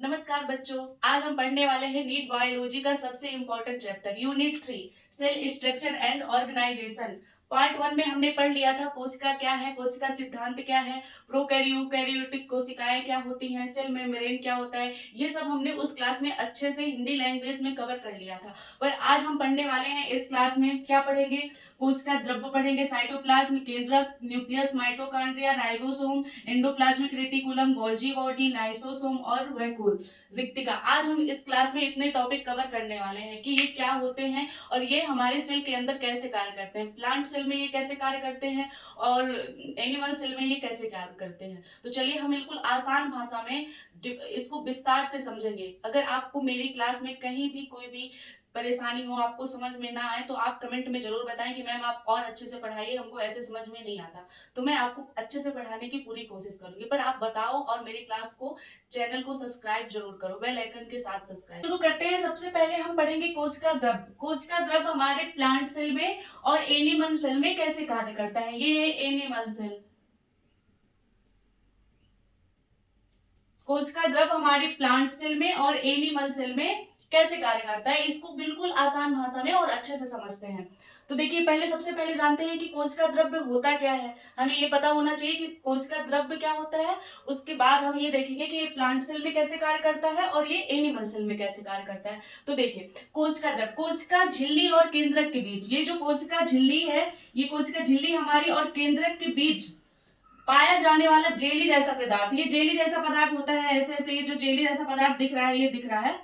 नमस्कार बच्चों, आज हम पढ़ने वाले हैं नीट बायोलॉजी का सबसे important chapter unit 3 cell structure and organisation. Part 1 में हमने पढ़ लिया था कोशिका क्या है, कोशिका सिद्धांत क्या है, प्रोकैरियोटिक कोशिकाएं क्या होती हैं, सेल मेम्ब्रेन क्या होता है, ये सब हमने उस क्लास में अच्छे से हिंदी लैंग्वेज में कवर कर लिया था। पर आज हम पढ़ने वाले हैं इस क्लास में क्या पढ़ेंगे, कोशिका द्रव्य पढ़ेंगे, साइटोप्लाज्म, केंद्रक, nucleus, mitochondria, ribosome, endoplasmic reticulum, Golgi body, lysosome और वैक्यूल रिक्तिका। आज हम इस क्लास में इतने टॉपिक कवर करने वाले हैं कि ये क्या होते हैं और ये हमारे सेल के अंदर कैसे कार्य करते हैं, प्लांट सेल में ये कैसे कार्य करते हैं और एनिमल सेल में ये कैसे कार्य करते हैं। तो चलिए हम बिल्कुल आसान भाषा में इसको विस्तार से समझेंगे। अगर आपको मेरी क्लास में कहीं भी कोई भी परेशानी हो, आपको समझ में ना आए, तो आप कमेंट में जरूर बताएं कि मैम आप और अच्छे से पढ़ाइए, हमको ऐसे समझ में नहीं आता। तो मैं आपको अच्छे से पढ़ाने की पूरी कोशिश करूंगी, पर आप बताओ और मेरी क्लास को, चैनल को सब्सक्राइब जरूर करो, बेल आइकन के साथ सब्सक्राइब। शुरू करते हैं। सबसे पहले हम पढ़ेंगे कोशिका द्रव्य। कोशिका द्रव्य हमारे प्लांट सेल में और एनिमल सेल में कैसे कार्य करता है। ये है एनिमल सेल। कोशिका द्रव्य हमारे प्लांट सेल में और एनिमल सेल में कैसे कार्य करता है, इसको बिल्कुल आसान भाषा में और अच्छे से समझते हैं। तो देखिए, पहले सबसे पहले जानते हैं कि कोशिका द्रव्य होता क्या है। हमें ये पता होना चाहिए कि कोशिका द्रव्य क्या होता है। उसके बाद हम ये देखेंगे कि ये प्लांट सेल में कैसे कार्य करता है और ये एनिमल सेल में कैसे कार्य करता है। तो देखिए, कोशिका द्रव्य, कोशिका झिल्ली और केंद्रक के बीच, ये जो कोशिका झिल्ली है, ये कोशिका झिल्ली हमारी और केंद्रक के बीच पाया जाने वाला जेली जैसा पदार्थ, ये जेली जैसा पदार्थ होता है। ऐसे ऐसे ये जो जेली जैसा पदार्थ दिख रहा है, ये दिख रहा है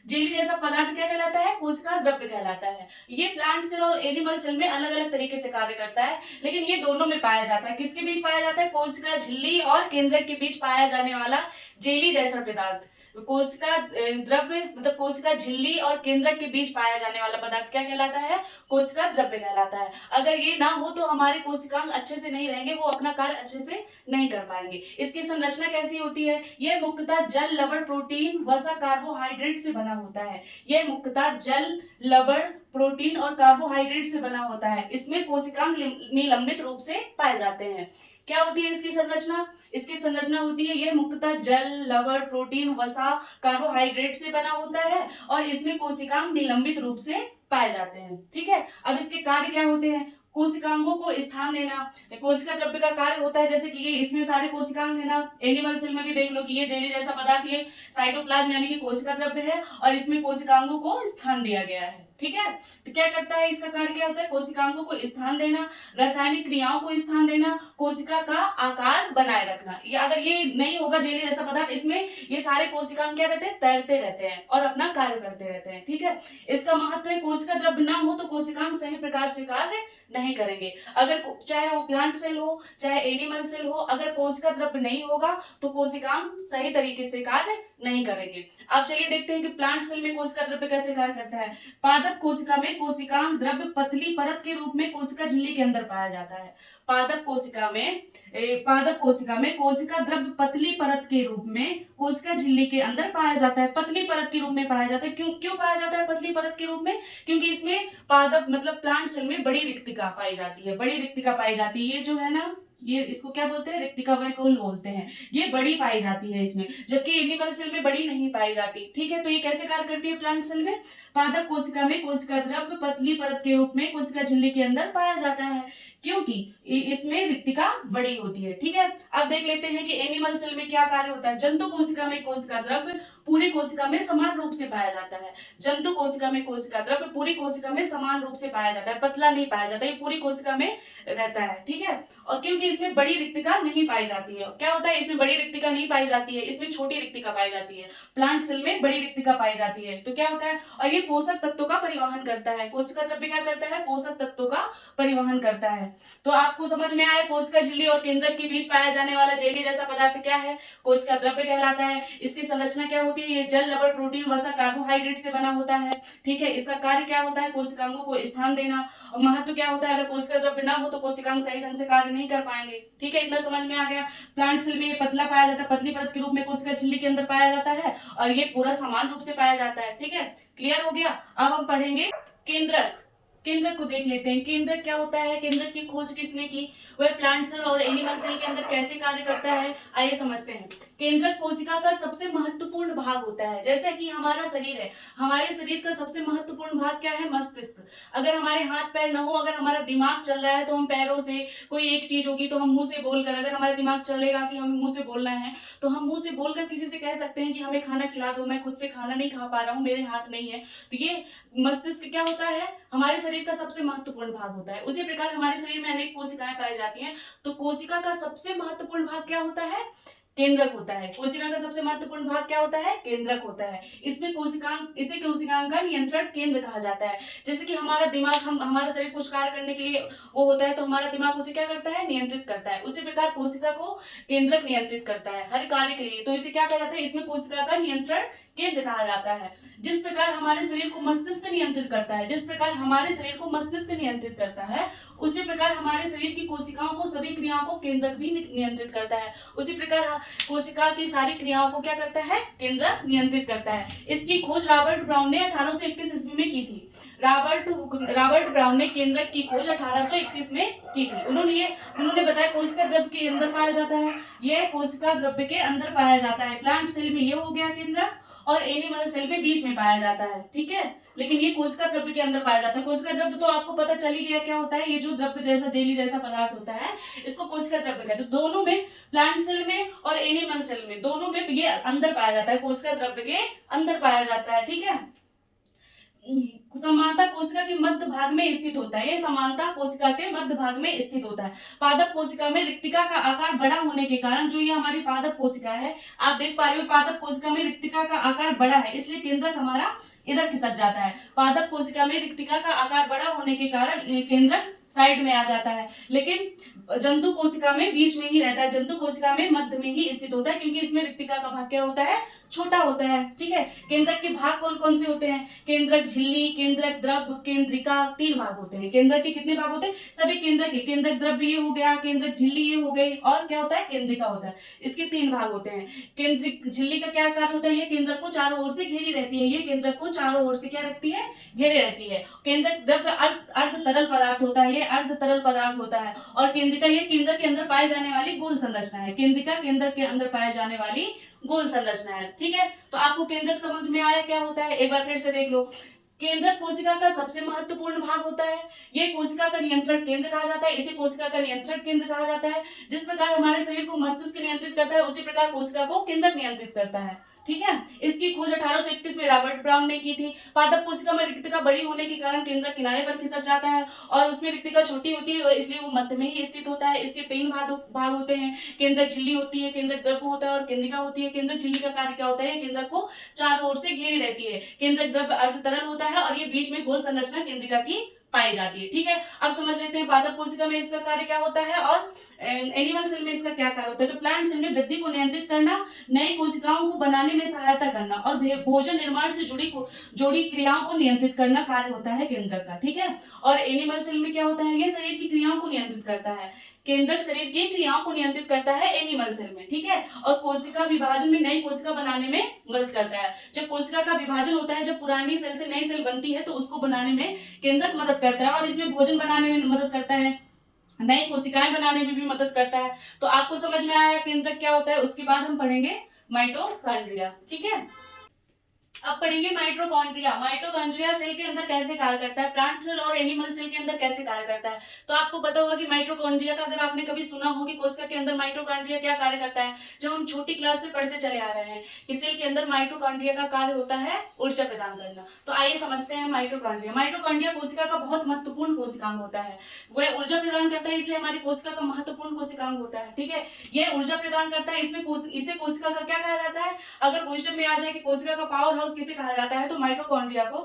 जेली जैसा पदार्थ, क्या कहलाता है, कोशिका द्रव्य कहलाता है। ये प्लांट सेल और एनिमल सेल में अलग अलग तरीके से कार्य करता है, लेकिन ये दोनों में पाया जाता है। किसके बीच पाया जाता है, कोशिका झिल्ली और केंद्रक के बीच पाया जाने वाला जेली जैसा पदार्थ। कोशिका द्रव्य मतलब कोशिका झिल्ली और केंद्रक के बीच पाया जाने वाला पदार्थ क्या कहलाता है, कोशिका द्रव्य कहलाता है। अगर ये ना हो तो हमारे कोशिकांग अच्छे से नहीं रहेंगे, वो अपना कार्य अच्छे से नहीं कर पाएंगे। इसकी संरचना कैसी होती है, यह मुख्यतः जल, लवण, प्रोटीन, वसा, कार्बोहाइड्रेट से बना होता है। यह मुख्यतः जल, लवण, प्रोटीन और कार्बोहाइड्रेट से बना होता है। इसमें कोशिकांग निलंबित रूप से पाए जाते हैं। क्या होती है इसकी संरचना, इसकी संरचना होती है, यह मुख्यतः जल, लवण, प्रोटीन, वसा, कार्बोहाइड्रेट से बना होता है और इसमें कोशिकांग निलंबित रूप से पाए जाते हैं। ठीक है, अब इसके कार्य क्या होते हैं, कोशिकांगों को स्थान देना। कोशिका द्रव्य का कार्य होता है, जैसे कि ये इसमें सारे कोशिकांग है ना, एनिमल सेल में भी देख लो कि ये जेली जैसा पदार्थ, ये साइटोप्लाज्म यानी कि कोशिका द्रव्य है और इसमें कोशिकांगों को स्थान दिया गया है। ठीक है, तो क्या करता है, इसका कार्य क्या होता है, कोशिकांगों को स्थान देना, रासायनिक क्रियाओं को स्थान देना, कोशिका का आकार बनाए रखना। ये अगर ये नहीं होगा जेली जैसा पदार्थ, इसमें ये सारे कोशिकांग क्या रहते हैं, तैरते रहते हैं और अपना कार्य करते रहते हैं। ठीक है, इसका महत्व है, कोशिका द्रव्य ना हो तो कोशिकांग सही प्रकार से कार्य नहीं करेंगे। अगर चाहे वो प्लांट सेल हो चाहे एनिमल सेल हो, अगर कोशिका द्रव्य नहीं होगा तो कोशिकांग सही तरीके से कार्य नहीं करेंगे। अब चलिए देखते हैं कि प्लांट सेल में कोशिका द्रव्य कैसे कार्य करता है। पादप कोशिका में कोशिकांग द्रव्य पतली परत के रूप में कोशिका झिल्ली के अंदर पाया जाता है। पादप कोशिका में कोशिका द्रव्य पतली परत के रूप में कोशिका झिल्ली के अंदर पाया जाता है। पतली परत के रूप में पाया जाता है। क्यों पाया जाता है पतली परत के रूप में, क्योंकि इसमें पादप मतलब प्लांट सेल में बड़ी रिक्तिका पाई जाती है। बड़ी रिक्तिका पाई जाती है, ये जो है ना, ये इसको क्या बोलते हैं, रिक्तिका वैक्यूल बोलते हैं। ये बड़ी पाई जाती है इसमें, जबकि एनिमल सेल में बड़ी नहीं पाई जाती। ठीक है, तो ये कैसे कार्य करती है प्लांट सेल में, पादप कोशिका में कोशिका द्रव्य पतली परत के रूप में कोशिका झिल्ली के अंदर पाया जाता है, क्योंकि इसमें रिक्तिका बड़ी होती है। ठीक है, अब देख लेते हैं कि एनिमल सेल में क्या कार्य होता है। जंतु कोशिका में कोशिका द्रव्य पूरी कोशिका में समान रूप से पाया जाता है। जंतु कोशिका में कोशिका द्रव्य पूरी कोशिका में समान रूप से पाया जाता है, पतला नहीं पाया जाता, ये पूरी कोशिका में रहता है। ठीक है, और क्योंकि इसमें बड़ी रिक्तिका नहीं पाई जाती है, क्या होता है, इसमें बड़ी रिक्तिका नहीं पाई जाती है, इसमें छोटी रिक्तिका पाई जाती है। प्लांट सेल में बड़ी रिक्तिका पाई जाती है, तो क्या होता है, और ये पोषक तत्वों का परिवहन करता है। कोशिका द्रव्य क्या करता है, पोषक तत्वों का परिवहन करता है। तो आपको समझ में आया, कोशिका झिल्ली और केंद्रक के बीच पाया जाने वाला जेली जैसा पदार्थ क्या है, कोशिका द्रव्य कहलाता है। इसकी संरचना क्या होती है, ये जल, लवण, प्रोटीन, वसा, कार्बोहाइड्रेट से बना होता है। ठीक है, इसका कार्य क्या होता है, कोशिकांगों को स्थान देना। और महत्व क्या होता है, अगर कोशिका द्रव्य ना हो तो कोशिकांग सही ढंग से कार्य नहीं कर पाएंगे। ठीक है, इतना समझ में आ गया। प्लांट सेल में ये पतला पाया जाता है, पतली परत के रूप में कोशिका झिल्ली के अंदर पाया जाता है और ये पूरा समान रूप से पाया जाता है। ठीक है, क्लियर हो गया। अब हम पढ़ेंगे केंद्रक। केंद्रक को देख लेते हैं। केंद्रक क्या होता है, केंद्रक की खोज किसने की, वह प्लांट सेल और एनिमल सेल के अंदर कैसे कार्य करता है, आइए समझते हैं। केंद्रक कोशिका का सबसे महत्वपूर्ण भाग होता है। जैसे कि हमारा शरीर है, हमारे शरीर का सबसे महत्वपूर्ण भाग क्या है, मस्तिष्क। अगर हमारे हाथ पैर न हो, अगर हमारा दिमाग चल रहा है तो हम पैरों से, कोई एक चीज होगी तो हम मुंह से बोलकर, अगर हमारा दिमाग चलेगा कि हमें मुंह से बोलना है तो हम मुंह से बोलकर किसी से कह सकते हैं कि हमें खाना खिला दो, मैं खुद से खाना नहीं खा पा रहा हूँ, मेरे हाथ नहीं है। तो ये मस्तिष्क क्या होता है, हमारे शरीर का सबसे महत्वपूर्ण भाग होता है। उसी प्रकार हमारे शरीर में अनेक कोशिकाएं पाई जाती हैं। तो कोशिका का सबसे महत्वपूर्ण भाग क्या होता है, केंद्रक होता है। कोशिका का सबसे महत्वपूर्ण भाग क्या होता है, केंद्रक होता है। इसमें कोशिकांग, इसे कोशिकांग का नियंत्रण केंद्र कहा जाता है। जैसे कि हमारा दिमाग, हमारा शरीर कुछ कार्य करने के लिए वो होता है तो हमारा दिमाग उसे क्या करता है, नियंत्रित करता है। उसी प्रकार कोशिका को केंद्रक नियंत्रित करता है हर कार्य के लिए। तो इसे क्या कहा जाता है, इसमें कोशिका का नियंत्रण केंद्र कहा जाता है। जिस प्रकार हमारे शरीर को मस्तिष्क नियंत्रित करता है, जिस प्रकार हमारे शरीर को मस्तिष्क नियंत्रित करता है, उसी प्रकार हमारे शरीर की कोशिकाओं को, सभी क्रियाओं को केंद्रक भी नियंत्रित करता है। उसी प्रकार कोशिका की सारी क्रियाओं को क्या करता है, केंद्रक नियंत्रित करता है। इसकी खोज रॉबर्ट ब्राउन ने 1831 ईस्वी में की थी। रॉबर्ट ब्राउन ने केंद्रक की खोज 1831 में की थी। उन्होंने बताया कोशिका द्रव्य के अंदर पाया जाता है, यह कोशिका द्रव्य के अंदर पाया जाता है। प्लांट सेल में ये हो गया केंद्रक, और एनिमल सेल में बीच में पाया जाता है, ठीक है। लेकिन ये कोशिका द्रव्य के अंदर पाया जाता है। कोशिका द्रव्य तो आपको पता चल ही गया क्या होता है, ये जो द्रव्य जैसा, जेली जैसा पदार्थ होता है, इसको कोशिका द्रव्य कहते हैं। तो दोनों में, प्लांट सेल में और एनिमल सेल में, दोनों में ये अंदर पाया जाता है, कोशिका द्रव्य के अंदर पाया जाता है, ठीक है। समानता कोशिका के मध्य भाग में स्थित होता है। ये समानता कोशिका के मध्य भाग में स्थित होता है। पादप कोशिका में रिक्तिका का आकार बड़ा होने के कारण, जो ये हमारी पादप कोशिका है, आप देख पा रहे हो पादप कोशिका में रिक्तिका का आकार बड़ा है, इसलिए केंद्रक हमारा इधर खिसक जाता है। पादप कोशिका में रिक्तिका का आकार बड़ा होने के कारण केंद्रक साइड में आ जाता है। लेकिन जंतु कोशिका में बीच में ही रहता है, जंतु कोशिका में मध्य में ही स्थित होता है, क्योंकि इसमें रिक्तिका का भाग क्या होता है, छोटा होता है, ठीक है। केंद्रक के भाग कौन कौन से होते हैं, केंद्रक झिल्ली, केंद्रक द्रव्य, केंद्रिका, 3 भाग होते हैं। केंद्रक के कितने भाग होते हैं, सभी केंद्रक के, केंद्रक द्रव्य ये हो गया, केंद्रक झिल्ली ये हो गई, और क्या होता है, केंद्रिका होता है। इसके 3 भाग होते हैं। केंद्रिक झिल्ली का क्या कार्य होता है, ये केंद्रक को चारों ओर से घेरी रहती है, ये केंद्रक को चारों ओर से क्या रखती है, घेरे रहती है। केंद्रक द्रव्य अर्ध तरल पदार्थ होता है, ये अर्ध तरल पदार्थ होता है। और केंद्रिका, ये केंद्रक के अंदर पाए जाने वाली गोल संरचना है। केंद्रिका केंद्रक के अंदर पाए जाने वाली गोल संरचना है, ठीक है। तो आपको केंद्रक समझ में आया क्या होता है, एक बार फिर से देख लो। केंद्रक कोशिका का सबसे महत्वपूर्ण भाग होता है। ये कोशिका का नियंत्रण केंद्र कहा जाता है, इसे कोशिका का नियंत्रण केंद्र कहा जाता है। जिस प्रकार हमारे शरीर को मस्तिष्क नियंत्रित करता है, उसी प्रकार कोशिका को केंद्रक नियंत्रित करता है, ठीक है। इसकी खोज 1831 में रॉबर्ट ब्राउन ने की थी। पादप कोशिका में रिक्तिका बड़ी होने के कारण केंद्रक किनारे पर खिसक जाता है, और उसमें रिक्तिका छोटी होती है, इसलिए वो मध्य में ही स्थित होता है। इसके 3 भाग होते हैं, केंद्रक झिल्ली होती है, केंद्रक द्रव्य होता है, और केंद्रिका होती है। केंद्रक झिल्ली का कार्य क्या होता है, केंद्रक को चारों ओर से घेरी रहती है। केंद्रक द्रव्य अर्ध तरल होता है, और ये बीच में गोल संरचना केंद्रिका की पाई जाती है, ठीक है। अब समझ लेते हैं पादप कोशिका में इसका कार्य क्या होता है और एनिमल सेल में इसका क्या कार्य होता है। तो प्लांट सेल में वृद्धि को नियंत्रित करना, नई कोशिकाओं को बनाने में सहायता करना, और भोजन निर्माण से जोड़ी क्रियाओं को नियंत्रित करना कार्य होता है केंद्रक का, ठीक है। और एनिमल सेल में क्या होता है, ये शरीर की क्रियाओं को नियंत्रित करता है। केंद्रक शरीर की क्रियाओं को नियंत्रित करता है एनिमल सेल में, ठीक है। और कोशिका विभाजन में, नई कोशिका बनाने में मदद करता है। जब कोशिका का विभाजन होता है, जब पुरानी सेल से नई सेल बनती है, तो उसको बनाने में केंद्रक मदद करता है, और इसमें भोजन बनाने में मदद करता है, नई कोशिकाएं बनाने में भी मदद करता है। तो आपको समझ में आया केंद्रक क्या होता है। उसके बाद हम पढ़ेंगे माइटोकॉन्ड्रिया, ठीक है। अब पढ़ेंगे माइटोकॉन्ड्रिया। माइटोकॉन्ड्रिया सेल के अंदर कैसे कार्य करता है, प्लांट सेल और एनिमल सेल के अंदर कैसे कार्य करता है। तो आपको पता होगा कि माइटोकॉन्ड्रिया का, अगर आपने कभी सुना हो कि कोशिका के अंदर माइटोकॉन्ड्रिया क्या कार्य करता है, जब हम छोटी क्लास से पढ़ते चले आ रहे हैं कि सेल के अंदर माइटोकॉन्ड्रिया का कार्य होता है ऊर्जा प्रदान करना। तो आइए समझते हैं माइटोकॉन्ड्रिया। माइटोकॉन्ड्रिया कोशिका का बहुत महत्वपूर्ण कोशिकांग होता है। वह ऊर्जा प्रदान करता है, इसलिए हमारी कोशिका का महत्वपूर्ण कोशिकांग होता है, ठीक है। यह ऊर्जा प्रदान करता है, इसे कोशिका का क्या कहा जाता है। अगर क्वेश्चन में आ जाए कि कोशिका का पावर हाउस किसे कहा जाता है, तो माइटोकॉन्ड्रिया को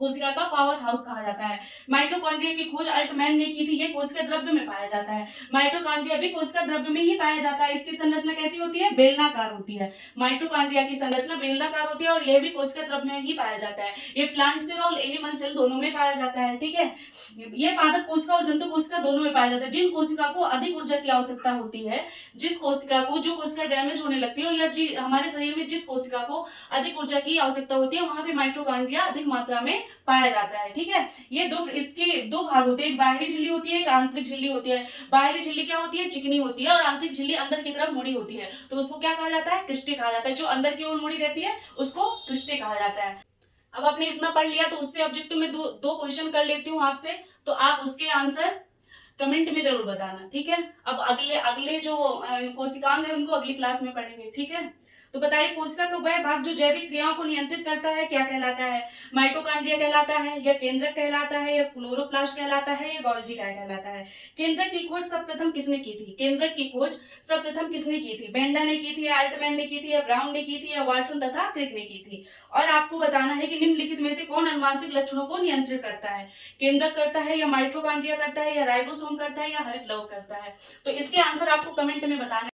कोशिका का पावर हाउस कहा जाता है। माइटोकॉन्ड्रिया की खोज अल्टमैन ने की थी। ये कोशिका द्रव्य में पाया जाता है। माइटोकॉन्ड्रिया भी कोशिका द्रव्य में ही पाया जाता है। इसकी संरचना कैसी होती है, बेलनाकार होती है। माइटोकॉन्ड्रिया की संरचना बेलनाकार होती है, और यह भी कोशिका द्रव्य में ही पाया जाता है। ये प्लांट सेल और एनिमल सेल दोनों में पाया जाता है, ठीक है। ये पादप कोशिका और जंतु कोशिका दोनों में पाया जाता है। जिन कोशिका को अधिक ऊर्जा की आवश्यकता होती है, जिस कोशिका को, जो कोशिका डैमेज होने लगती है, या हमारे शरीर में जिस कोशिका को अधिक ऊर्जा की आवश्यकता होती है, वहां पे माइटोकॉन्ड्रिया अधिक मात्रा में पाया जाता है। ठीक है, ये इसके दो भाग होते हैं, एक बाहरी झिल्ली होती है, एक आंतरिक झिल्ली होती है। बाहरी झिल्ली क्या होती है, चिकनी होती है, और आंतरिक झिल्ली अंदर की तरफ मुड़ी होती है, तो उसको क्या कहा जाता है, क्रिस्टी कहा जाता है। जो अंदर की ओर मुड़ी रहती है उसको क्रिस्टी कहा जाता है। अब आपने इतना पढ़ लिया, तो उससे ऑब्जेक्टिव में दो क्वेश्चन कर लेती हूँ आपसे, तो आप उसके आंसर कमेंट में जरूर बताना। ठीक है, अब अगले अगले जो कोशिकांग है उनको अगली क्लास में पढ़ेंगे। ठीक है, तो बताइए कोशिका का वह भाग जो जैविक क्रियाओं को नियंत्रित करता है क्या कहलाता है? माइटोकॉन्ड्रिया कहलाता है, या केंद्रक कहलाता है, या क्लोरोप्लास्ट कहलाता है, या गोल्गी कहलाता है? केंद्रक की खोज सर्वप्रथम किसने की थी? केंद्रक की खोज सर्वप्रथम किसने की थी? बेंडा ने की थी, या अल्टमैन ने की थी, या ब्राउन ने की थी, या वाटसन तथा क्रिक ने की थी? और आपको बताना है कि निम्नलिखित में से कौन अनुवांशिक लक्षणों को नियंत्रित करता है? केंद्रक करता है, या माइटोकॉन्ड्रिया करता है, या राइबोसोम करता है, या हरित लवक करता है? तो इसके आंसर आपको कमेंट में बताना